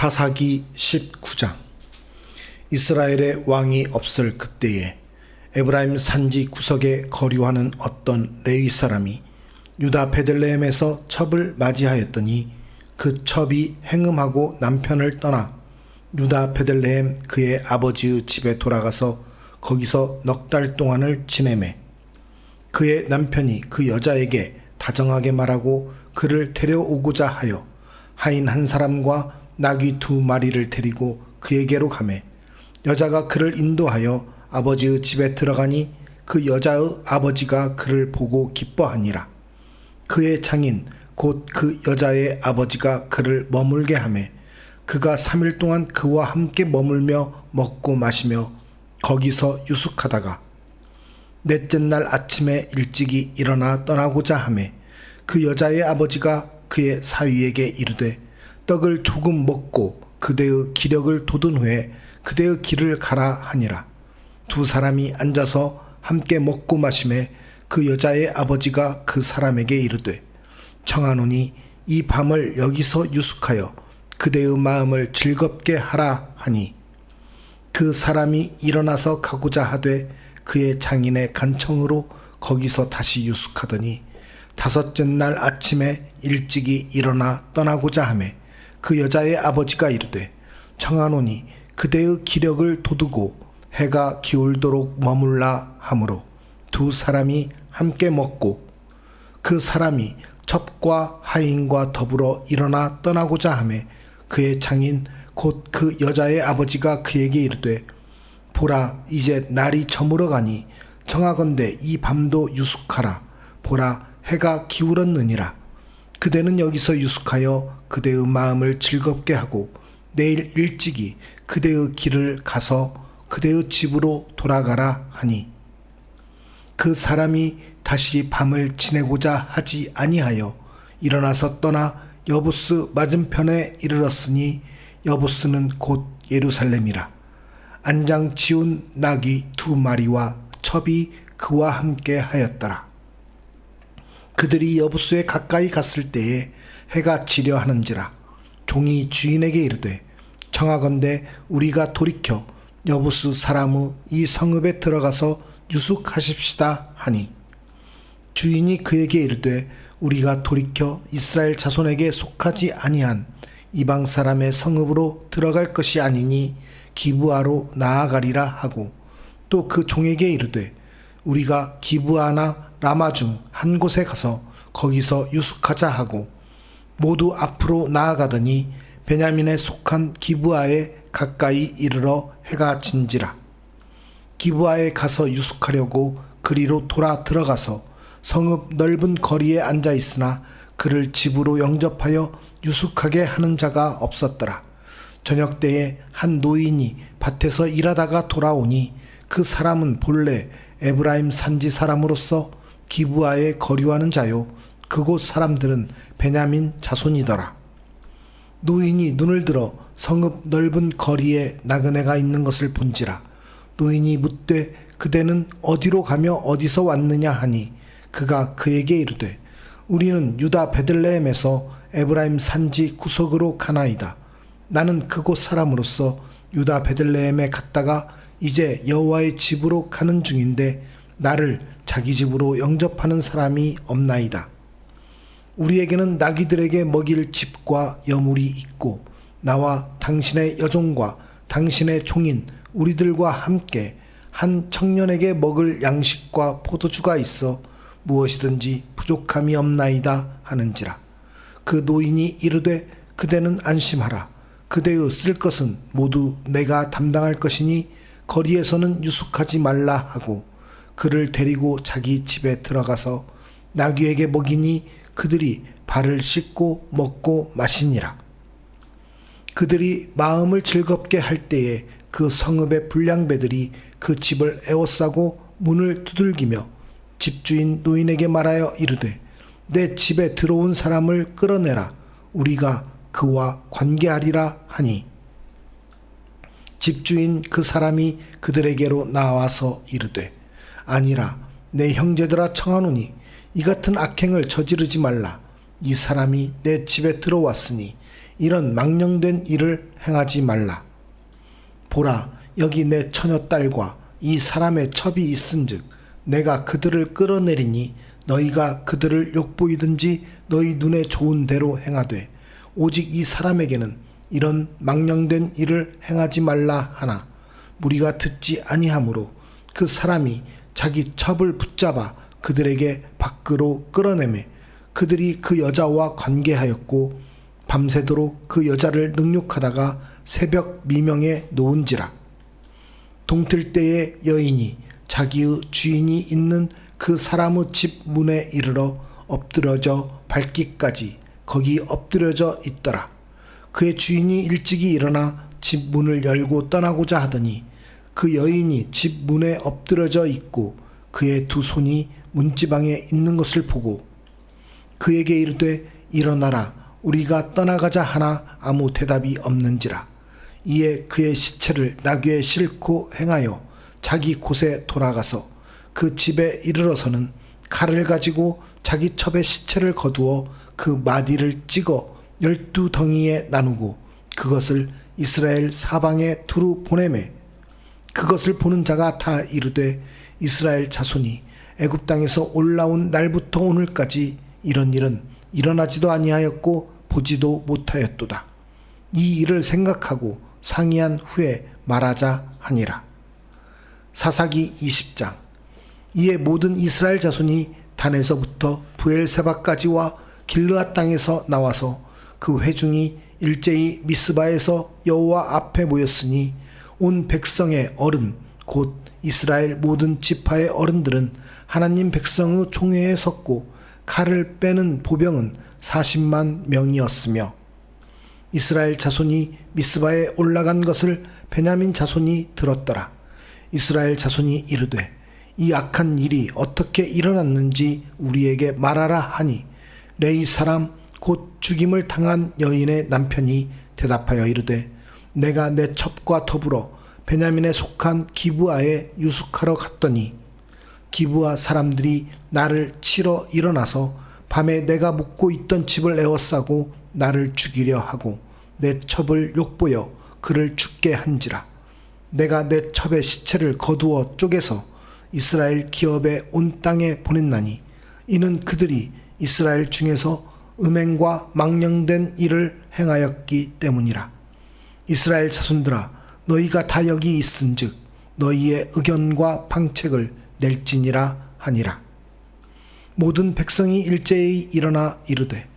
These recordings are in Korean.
사사기 19장. 이스라엘의 왕이 없을 그때에 에브라임 산지 구석에 거류하는 어떤 레위 사람이 유다 베들레헴에서 첩을 맞이하였더니 그 첩이 행음하고 남편을 떠나 유다 베들레헴 그의 아버지의 집에 돌아가서 거기서 넉 달 동안을 지내매 그의 남편이 그 여자에게 다정하게 말하고 그를 데려오고자 하여 하인 한 사람과 나귀 2마리를 데리고 그에게로 가매 여자가 그를 인도하여 아버지의 집에 들어가니 그 여자의 아버지가 그를 보고 기뻐하니라. 그의 장인 곧 그 여자의 아버지가 그를 머물게 하매 그가 3일 동안 그와 함께 머물며 먹고 마시며 거기서 유숙하다가 넷째 날 아침에 일찍이 일어나 떠나고자 하매 그 여자의 아버지가 그의 사위에게 이르되 떡을 조금 먹고 그대의 기력을 돋은 후에 그대의 길을 가라 하니라. 두 사람이 앉아서 함께 먹고 마시매 그 여자의 아버지가 그 사람에게 이르되 청하노니 이 밤을 여기서 유숙하여 그대의 마음을 즐겁게 하라 하니 그 사람이 일어나서 가고자 하되 그의 장인의 간청으로 거기서 다시 유숙하더니 5째 날 아침에 일찍이 일어나 떠나고자 하매 그 여자의 아버지가 이르되 청하노니 그대의 기력을 돋우고 해가 기울도록 머물라 하므로 두 사람이 함께 먹고 그 사람이 첩과 하인과 더불어 일어나 떠나고자 하매 그의 장인 곧 그 여자의 아버지가 그에게 이르되 보라 이제 날이 저물어 가니 청하건대 이 밤도 유숙하라. 보라 해가 기울었느니라. 그대는 여기서 유숙하여 그대의 마음을 즐겁게 하고 내일 일찍이 그대의 길을 가서 그대의 집으로 돌아가라 하니 그 사람이 다시 밤을 지내고자 하지 아니하여 일어나서 떠나 여부스 맞은편에 이르렀으니 여부스는 곧 예루살렘이라. 안장 지운 나귀 2마리와 첩이 그와 함께 하였더라. 그들이 여부스에 가까이 갔을 때에 해가 지려 하는지라. 종이 주인에게 이르되 청하건대 우리가 돌이켜 여부스 사람의 이 성읍에 들어가서 유숙하십시다 하니 주인이 그에게 이르되 우리가 돌이켜 이스라엘 자손에게 속하지 아니한 이방 사람의 성읍으로 들어갈 것이 아니니 기브아로 나아가리라 하고 또 그 종에게 이르되 우리가 기브아나 라마 중 한 곳에 가서 거기서 유숙하자 하고 모두 앞으로 나아가더니 베냐민에 속한 기브아에 가까이 이르러 해가 진지라. 기브아에 가서 유숙하려고 그리로 돌아 들어가서 성읍 넓은 거리에 앉아 있으나 그를 집으로 영접하여 유숙하게 하는 자가 없었더라. 저녁 때에 한 노인이 밭에서 일하다가 돌아오니 그 사람은 본래 에브라임 산지 사람으로서 기브아에 거류하는 자요 그곳 사람들은 베냐민 자손이더라. 노인이 눈을 들어 성읍 넓은 거리에 나그네가 있는 것을 본지라. 노인이 묻되 그대는 어디로 가며 어디서 왔느냐 하니 그가 그에게 이르되 우리는 유다 베들레헴에서 에브라임 산지 구석으로 가나이다. 나는 그곳 사람으로서 유다 베들레헴에 갔다가 이제 여호와의 집으로 가는 중인데 나를 자기 집으로 영접하는 사람이 없나이다. 우리에게는 나귀들에게 먹일 집과 여물이 있고 나와 당신의 여종과 당신의 종인 우리들과 함께 한 청년에게 먹을 양식과 포도주가 있어 무엇이든지 부족함이 없나이다 하는지라. 그 노인이 이르되 그대는 안심하라. 그대의 쓸 것은 모두 내가 담당할 것이니 거리에서는 유숙하지 말라 하고 그를 데리고 자기 집에 들어가서 나귀에게 먹이니 그들이 발을 씻고 먹고 마시니라. 그들이 마음을 즐겁게 할 때에 그 성읍의 불량배들이 그 집을 에워싸고 문을 두들기며 집주인 노인에게 말하여 이르되 내 집에 들어온 사람을 끌어내라. 우리가 그와 관계하리라 하니 집주인 그 사람이 그들에게로 나와서 이르되 아니라 내 형제들아 청하노니 이 같은 악행을 저지르지 말라. 이 사람이 내 집에 들어왔으니 이런 망령된 일을 행하지 말라. 보라, 여기 내 처녀딸과 이 사람의 첩이 있은즉 내가 그들을 끌어내리니 너희가 그들을 욕보이든지 너희 눈에 좋은 대로 행하되 오직 이 사람에게는 이런 망령된 일을 행하지 말라 하나 무리가 듣지 아니하므로 그 사람이 자기 첩을 붙잡아 그들에게 밖으로 끌어내매 그들이 그 여자와 관계하였고 밤새도록 그 여자를 능욕하다가 새벽 미명에 놓은지라. 동틀 때에 여인이 자기의 주인이 있는 그 사람의 집 문에 이르러 엎드러져 밟기까지 거기 엎드려져 있더라. 그의 주인이 일찍이 일어나 집 문을 열고 떠나고자 하더니 그 여인이 집 문에 엎드려져 있고 그의 두 손이 문지방에 있는 것을 보고 그에게 이르되 일어나라 우리가 떠나가자 하나 아무 대답이 없는지라. 이에 그의 시체를 나귀에 싣고 행하여 자기 곳에 돌아가서 그 집에 이르러서는 칼을 가지고 자기 첩의 시체를 거두어 그 마디를 찍어 12덩이에 나누고 그것을 이스라엘 사방에 두루 보내매 그것을 보는 자가 다 이르되 이스라엘 자손이 애굽 땅에서 올라온 날부터 오늘까지 이런 일은 일어나지도 아니하였고 보지도 못하였도다. 이 일을 생각하고 상의한 후에 말하자 하니라. 사사기 20장. 이에 모든 이스라엘 자손이 단에서부터 브엘세바까지와 길르앗 땅에서 나와서 그 회중이 일제히 미스바에서 여호와 앞에 모였으니 온 백성의 어른 곧 이스라엘 모든 지파의 어른들은 하나님 백성의 총회에 섰고 칼을 빼는 보병은 40만 명이었으며 이스라엘 자손이 미스바에 올라간 것을 베냐민 자손이 들었더라. 이스라엘 자손이 이르되 이 악한 일이 어떻게 일어났는지 우리에게 말하라 하니 레위 사람 곧 죽임을 당한 여인의 남편이 대답하여 이르되 내가 내 첩과 더불어 베냐민에 속한 기브아에 유숙하러 갔더니 기브아 사람들이 나를 치러 일어나서 밤에 내가 묵고 있던 집을 에워싸고 나를 죽이려 하고 내 첩을 욕보여 그를 죽게 한지라. 내가 내 첩의 시체를 거두어 쪼개서 이스라엘 기업의 온 땅에 보냈나니 이는 그들이 이스라엘 중에서 음행과 망령된 일을 행하였기 때문이라. 이스라엘 자손들아 너희가 다 여기 있은즉 너희의 의견과 방책을 낼지니라 하니라. 모든 백성이 일제히 일어나 이르되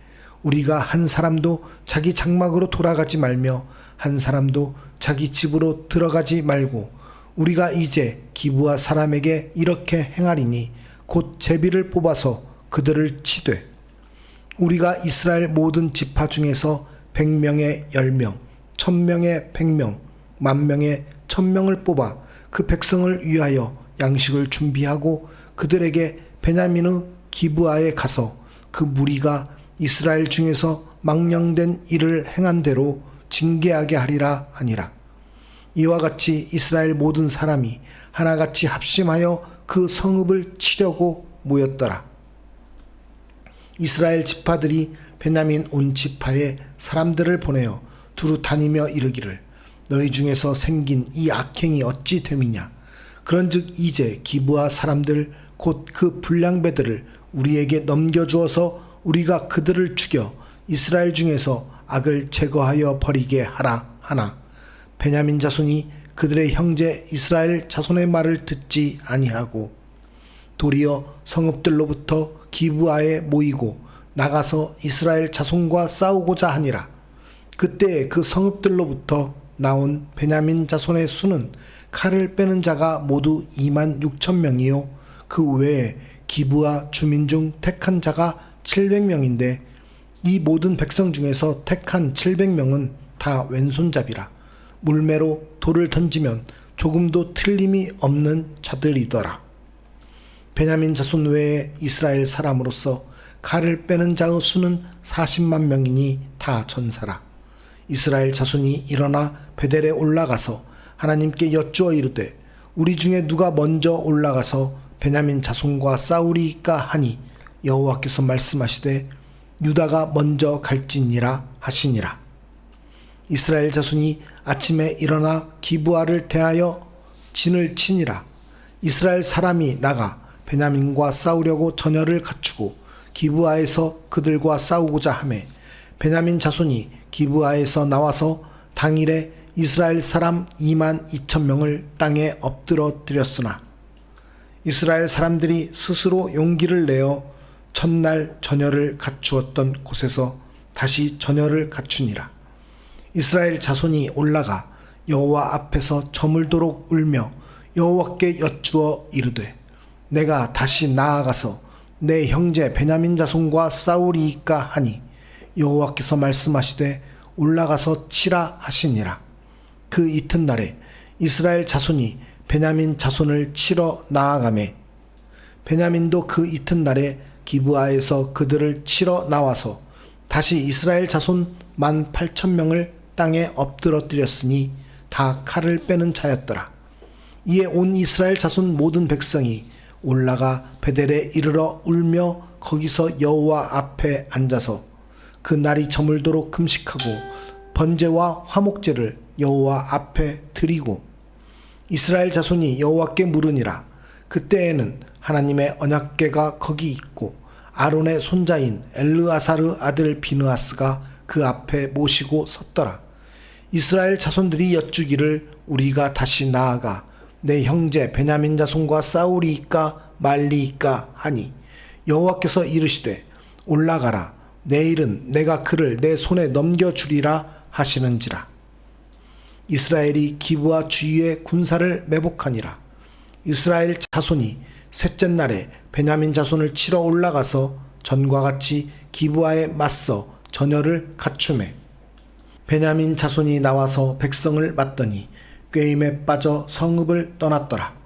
우리가 한 사람도 자기 장막으로 돌아가지 말며 한 사람도 자기 집으로 들어가지 말고 우리가 이제 기브아 사람에게 이렇게 행하리니 곧 제비를 뽑아서 그들을 치되 우리가 이스라엘 모든 지파 중에서 100명에 10명, 1000명에 100명, 10,000명에 1000명을 뽑아 그 백성을 위하여 양식을 준비하고 그들에게 베냐민의 기브아에 가서 그 무리가 이스라엘 중에서 망령된 일을 행한 대로 징계하게 하리라 하니라. 이와 같이 이스라엘 모든 사람이 하나같이 합심하여 그 성읍을 치려고 모였더라. 이스라엘 지파들이 베냐민 온 지파에 사람들을 보내어 두루 다니며 이르기를 너희 중에서 생긴 이 악행이 어찌 됨이냐. 그런즉 이제 기브아 사람들 곧 그 불량배들을 우리에게 넘겨주어서 우리가 그들을 죽여 이스라엘 중에서 악을 제거하여 버리게 하라 하나 베냐민 자손이 그들의 형제 이스라엘 자손의 말을 듣지 아니하고 도리어 성읍들로부터 기브아에 모이고 나가서 이스라엘 자손과 싸우고자 하니라. 그때 그 성읍들로부터 나온 베냐민 자손의 수는 칼을 빼는 자가 모두 26,000명이요 그 외에 기브아 주민 중 택한 자가 700명인데 이 모든 백성 중에서 택한 700명은 다 왼손잡이라. 물매로 돌을 던지면 조금도 틀림이 없는 자들이더라. 베냐민 자손 외에 이스라엘 사람으로서 칼을 빼는 자의 수는 40만 명이니 다 전사라. 이스라엘 자손이 일어나 베델에 올라가서 하나님께 여쭈어 이르되 우리 중에 누가 먼저 올라가서 베냐민 자손과 싸우리까 하니 여호와께서 말씀하시되 유다가 먼저 갈지니라 하시니라. 이스라엘 자손이 아침에 일어나 기브아를 대하여 진을 치니라. 이스라엘 사람이 나가 베냐민과 싸우려고 전열을 갖추고 기브아에서 그들과 싸우고자 하매 베냐민 자손이 기브아에서 나와서 당일에 이스라엘 사람 2만 2천 명을 땅에 엎드러뜨렸으나 이스라엘 사람들이 스스로 용기를 내어 첫날 전열을 갖추었던 곳에서 다시 전열을 갖추니라. 이스라엘 자손이 올라가 여호와 앞에서 저물도록 울며 여호와께 여쭈어 이르되 내가 다시 나아가서 내 형제 베냐민 자손과 싸우리이까 하니 여호와께서 말씀하시되 올라가서 치라 하시니라. 그 이튿날에 이스라엘 자손이 베냐민 자손을 치러 나아가매 베냐민도 그 이튿날에 기브아에서 그들을 치러 나와서 다시 이스라엘 자손 18,000명을 땅에 엎드러뜨렸으니 다 칼을 빼는 자였더라. 이에 온 이스라엘 자손 모든 백성이 올라가 베델에 이르러 울며 거기서 여호와 앞에 앉아서 그 날이 저물도록 금식하고 번제와 화목제를 여호와 앞에 드리고 이스라엘 자손이 여호와께 물으니라. 그때에는 하나님의 언약궤가 거기 있고 아론의 손자인 엘르아사르 아들 비느하스가 그 앞에 모시고 섰더라. 이스라엘 자손들이 여쭈기를 우리가 다시 나아가 내 형제 베냐민 자손과 싸우리이까 말리이까 하니 여호와께서 이르시되 올라가라. 내일은 내가 그를 내 손에 넘겨주리라 하시는지라. 이스라엘이 기브아 주위에 군사를 매복하니라. 이스라엘 자손이 셋째 날에 베냐민 자손을 치러 올라가서 전과 같이 기브아에 맞서 전열을 갖추매 베냐민 자손이 나와서 백성을 맞더니 꾀임에 빠져 성읍을 떠났더라.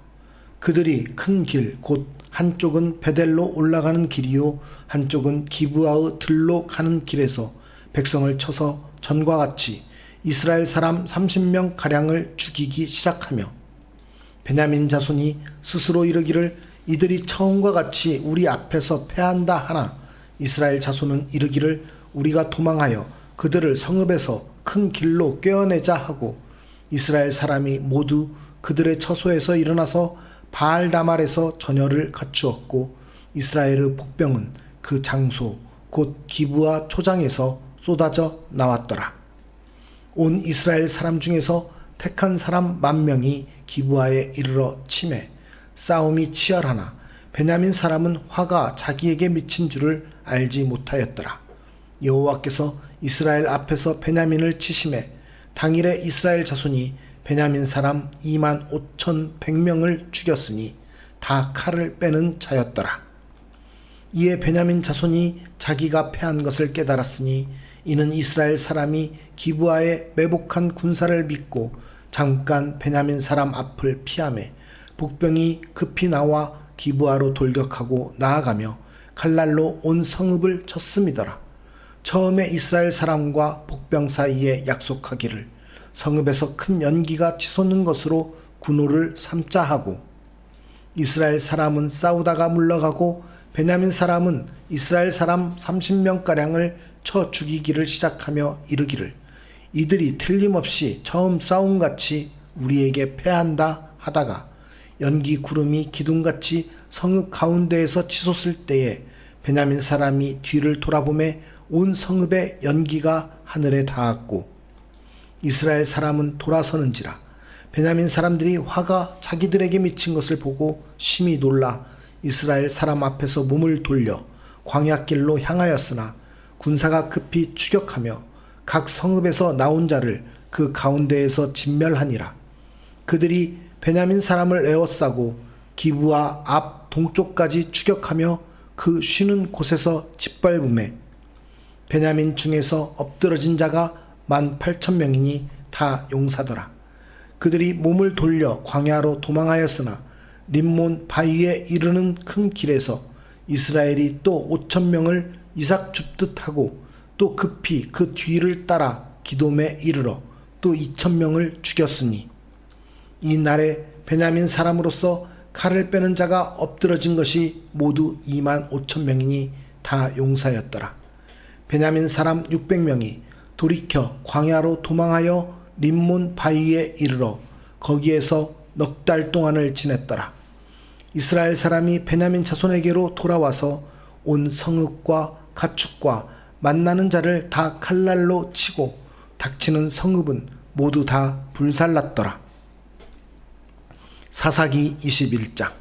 그들이 큰 길 곧 한쪽은 베델로 올라가는 길이요 한쪽은 기브아의 들로 가는 길에서 백성을 쳐서 전과 같이 이스라엘 사람 30명 가량을 죽이기 시작하며 베냐민 자손이 스스로 이르기를 이들이 처음과 같이 우리 앞에서 패한다 하나 이스라엘 자손은 이르기를 우리가 도망하여 그들을 성읍에서 큰 길로 꿰어내자 하고 이스라엘 사람이 모두 그들의 처소에서 일어나서 바알다말에서 전열을 갖추었고 이스라엘의 복병은 그 장소 곧 기브아 초장에서 쏟아져 나왔더라. 온 이스라엘 사람 중에서 택한 사람 10,000명이 기브아에 이르러 치매 싸움이 치열하나 베냐민 사람은 화가 자기에게 미친 줄을 알지 못하였더라. 여호와께서 이스라엘 앞에서 베냐민을 치심에 당일에 이스라엘 자손이 베냐민 사람 25,100명을 죽였으니 다 칼을 빼는 자였더라. 이에 베냐민 자손이 자기가 패한 것을 깨달았으니 이는 이스라엘 사람이 기브아에 매복한 군사를 믿고 잠깐 베냐민 사람 앞을 피하매 복병이 급히 나와 기브아로 돌격하고 나아가며 칼날로 온 성읍을 쳤음이더라. 처음에 이스라엘 사람과 복병 사이에 약속하기를 성읍에서 큰 연기가 치솟는 것으로 군호를 삼자 하고 이스라엘 사람은 싸우다가 물러가고 베냐민 사람은 이스라엘 사람 30명가량을 쳐 죽이기를 시작하며 이르기를 이들이 틀림없이 처음 싸움같이 우리에게 패한다 하다가 연기 구름이 기둥같이 성읍 가운데에서 치솟을 때에 베냐민 사람이 뒤를 돌아보매 온 성읍의 연기가 하늘에 닿았고 이스라엘 사람은 돌아서는지라. 베냐민 사람들이 화가 자기들에게 미친 것을 보고 심히 놀라 이스라엘 사람 앞에서 몸을 돌려 광야길로 향하였으나 군사가 급히 추격하며 각 성읍에서 나온 자를 그 가운데에서 진멸하니라. 그들이 베냐민 사람을 에워싸고 기브아 앞 동쪽까지 추격하며 그 쉬는 곳에서 짓밟음에 베냐민 중에서 엎드러진 자가 18,000명이니 다 용사더라. 그들이 몸을 돌려 광야로 도망하였으나 림몬 바위에 이르는 큰 길에서 이스라엘이 또 5,000명을 이삭 줍듯 하고 또 급히 그 뒤를 따라 기돔에 이르러 또 2,000명을 죽였으니 이 날에 베냐민 사람으로서 칼을 빼는 자가 엎드러진 것이 모두 25,000명이니 다 용사였더라. 베냐민 사람 600명이 돌이켜 광야로 도망하여 림몬 바위에 이르러 거기에서 넉 달 동안을 지냈더라. 이스라엘 사람이 베냐민 자손에게로 돌아와서 온 성읍과 가축과 만나는 자를 다 칼날로 치고 닥치는 성읍은 모두 다 불살랐더라. 사사기 21장.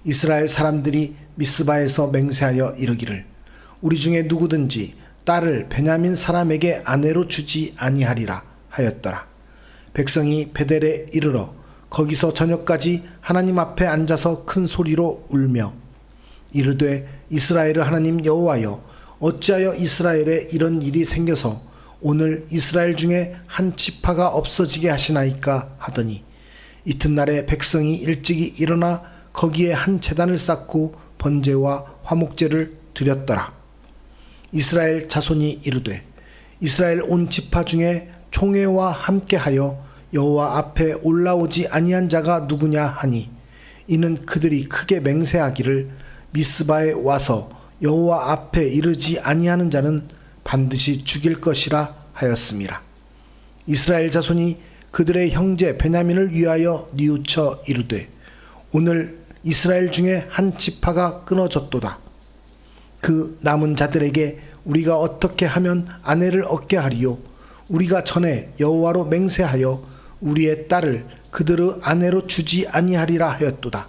이스라엘 사람들이 미스바에서 맹세하여 이르기를 우리 중에 누구든지 딸을 베냐민 사람에게 아내로 주지 아니하리라 하였더라. 백성이 베델에 이르러 거기서 저녁까지 하나님 앞에 앉아서 큰 소리로 울며 이르되 이스라엘의 하나님 여호와여 어찌하여 이스라엘에 이런 일이 생겨서 오늘 이스라엘 중에 한 지파가 없어지게 하시나이까 하더니 이튿날에 백성이 일찍이 일어나 거기에 한 제단을 쌓고 번제와 화목제를 드렸더라. 이스라엘 자손이 이르되 이스라엘 온 지파 중에 총회와 함께하여 여호와 앞에 올라오지 아니한 자가 누구냐 하니 이는 그들이 크게 맹세하기를 미스바에 와서 여호와 앞에 이르지 아니하는 자는 반드시 죽일 것이라 하였음이라. 이스라엘 자손이 그들의 형제 베냐민을 위하여 뉘우쳐 이르되 오늘 이스라엘 중에 한 지파가 끊어졌도다. 그 남은 자들에게 우리가 어떻게 하면 아내를 얻게 하리요? 우리가 전에 여호와로 맹세하여 우리의 딸을 그들의 아내로 주지 아니하리라 하였도다.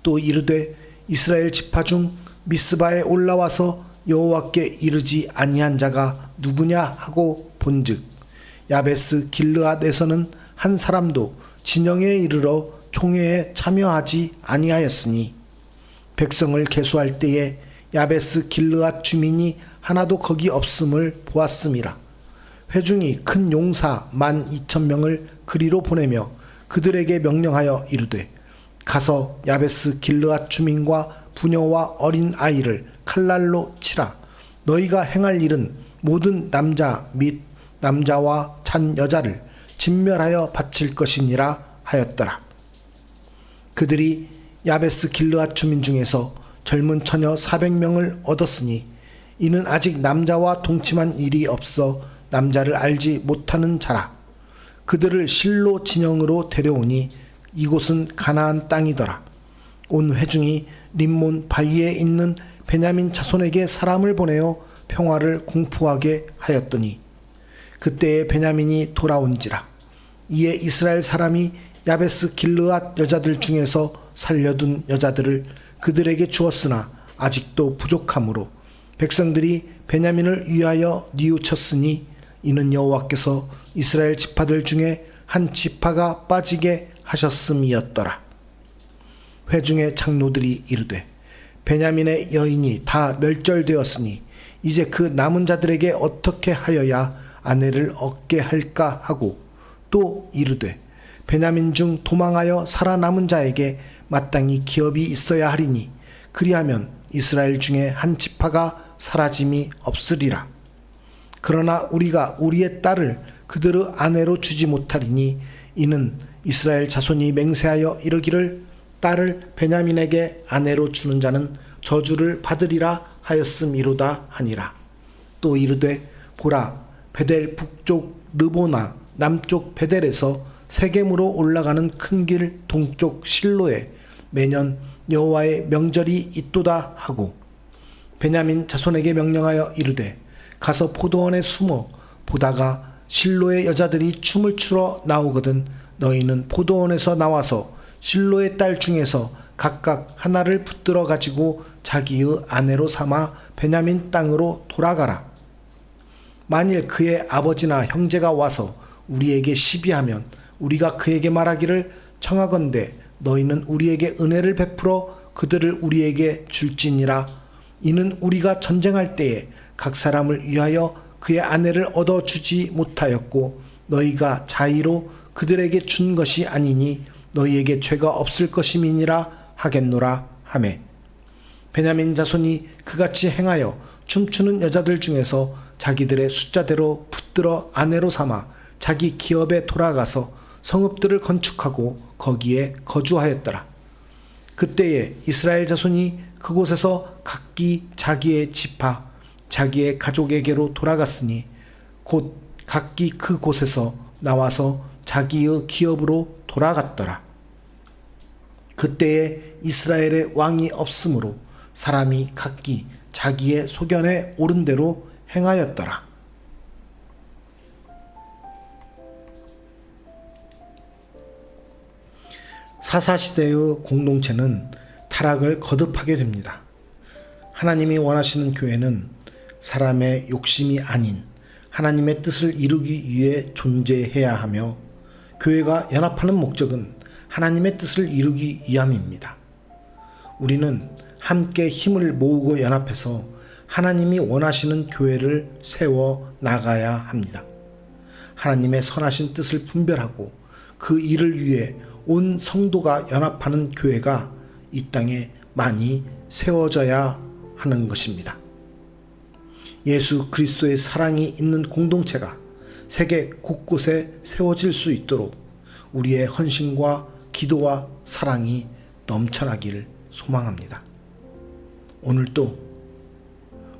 또 이르되 이스라엘 지파 중 미스바에 올라와서 여호와께 이르지 아니한 자가 누구냐 하고 본즉 야베스 길르앗에서는 한 사람도 진영에 이르러 총회에 참여하지 아니하였으니 백성을 계수할 때에 야베스 길르앗 주민이 하나도 거기 없음을 보았음이라. 회중이 큰 용사 12,000명을 그리로 보내며 그들에게 명령하여 이르되 가서 야베스 길르앗 주민과 부녀와 어린 아이를 칼날로 치라. 너희가 행할 일은 모든 남자 및 남자와 잔 여자를 진멸하여 바칠 것이니라 하였더라. 그들이 야베스 길르앗 주민 중에서 젊은 처녀 400명을 얻었으니 이는 아직 남자와 동침한 일이 없어 남자를 알지 못하는 자라. 그들을 실로 진영으로 데려오니 이곳은 가나안 땅이더라. 온 회중이 림몬 바위에 있는 베냐민 자손에게 사람을 보내어 평화를 공포하게 하였더니 그때에 베냐민이 돌아온지라. 이에 이스라엘 사람이 야베스 길르앗 여자들 중에서 살려둔 여자들을 그들에게 주었으나 아직도 부족하므로 백성들이 베냐민을 위하여 뉘우쳤으니 이는 여호와께서 이스라엘 지파들 중에 한 지파가 빠지게 하셨음이었더라. 회중의 장로들이 이르되 베냐민의 여인이 다 멸절되었으니 이제 그 남은 자들에게 어떻게 하여야 아내를 얻게 할까 하고 또 이르되 베냐민 중 도망하여 살아남은 자에게 마땅히 기업이 있어야 하리니 그리하면 이스라엘 중에 한 지파가 사라짐이 없으리라. 그러나 우리가 우리의 딸을 그들의 아내로 주지 못하리니 이는 이스라엘 자손이 맹세하여 이르기를 딸을 베냐민에게 아내로 주는 자는 저주를 받으리라 하였음이로다 하니라. 또 이르되 보라 베델 북쪽 르보나 남쪽 베델에서 세겜으로 올라가는 큰 길 동쪽 실로에 매년 여호와의 명절이 있도다 하고 베냐민 자손에게 명령하여 이르되 가서 포도원에 숨어 보다가 실로의 여자들이 춤을 추러 나오거든 너희는 포도원에서 나와서 실로의 딸 중에서 각각 하나를 붙들어 가지고 자기의 아내로 삼아 베냐민 땅으로 돌아가라. 만일 그의 아버지나 형제가 와서 우리에게 시비하면 우리가 그에게 말하기를 청하건대 너희는 우리에게 은혜를 베풀어 그들을 우리에게 줄지니라. 이는 우리가 전쟁할 때에 각 사람을 위하여 그의 아내를 얻어주지 못하였고 너희가 자의로 그들에게 준 것이 아니니 너희에게 죄가 없을 것임이니라 하겠노라 하매 베냐민 자손이 그같이 행하여 춤추는 여자들 중에서 자기들의 숫자대로 붙들어 아내로 삼아 자기 기업에 돌아가서 성읍들을 건축하고 거기에 거주하였더라. 그때에 이스라엘 자손이 그곳에서 각기 자기의 지파 자기의 가족에게로 돌아갔으니 곧 각기 그 곳에서 나와서 자기의 기업으로 돌아갔더라. 그때에 이스라엘의 왕이 없으므로 사람이 각기 자기의 소견에 옳은 대로 행하였더라. 사사시대의 공동체는 타락을 거듭하게 됩니다. 하나님이 원하시는 교회는 사람의 욕심이 아닌 하나님의 뜻을 이루기 위해 존재해야 하며, 교회가 연합하는 목적은 하나님의 뜻을 이루기 위함입니다. 우리는 함께 힘을 모으고 연합해서 하나님이 원하시는 교회를 세워 나가야 합니다. 하나님의 선하신 뜻을 분별하고 그 일을 위해 온 성도가 연합하는 교회가 이 땅에 많이 세워져야 하는 것입니다. 예수 그리스도의 사랑이 있는 공동체가 세계 곳곳에 세워질 수 있도록 우리의 헌신과 기도와 사랑이 넘쳐나길 소망합니다. 오늘도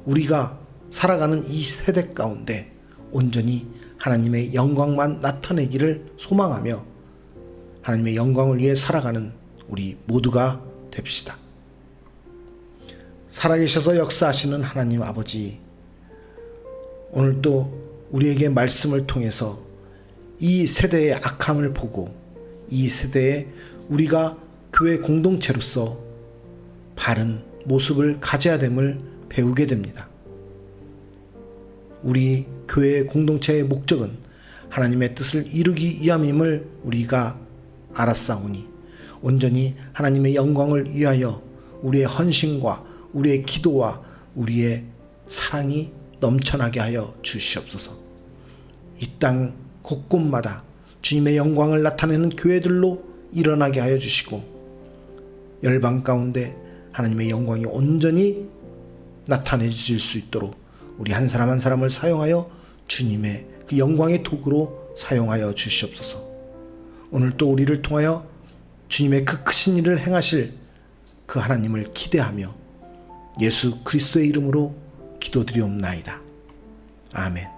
우리가 살아가는 이 세대 가운데 온전히 하나님의 영광만 나타내기를 소망하며 하나님의 영광을 위해 살아가는 우리 모두가 됩시다. 살아계셔서 역사하시는 하나님 아버지, 오늘도 우리에게 말씀을 통해서 이 세대의 악함을 보고 이 세대에 우리가 교회 공동체로서 바른 모습을 가져야 됨을 배우게 됩니다. 우리 교회의 공동체의 목적은 하나님의 뜻을 이루기 위함임을 우리가 알았사오니 온전히 하나님의 영광을 위하여 우리의 헌신과 우리의 기도와 우리의 사랑이 넘쳐나게 하여 주시옵소서. 이 땅 곳곳마다 주님의 영광을 나타내는 교회들로 일어나게 하여 주시고, 열방 가운데 하나님의 영광이 온전히 나타내질 수 있도록 우리 한 사람 한 사람을 사용하여 주님의 그 영광의 도구로 사용하여 주시옵소서. 오늘 또 우리를 통하여 주님의 그 크신 일을 행하실 그 하나님을 기대하며 예수 그리스도의 이름으로 기도드리옵나이다. 아멘.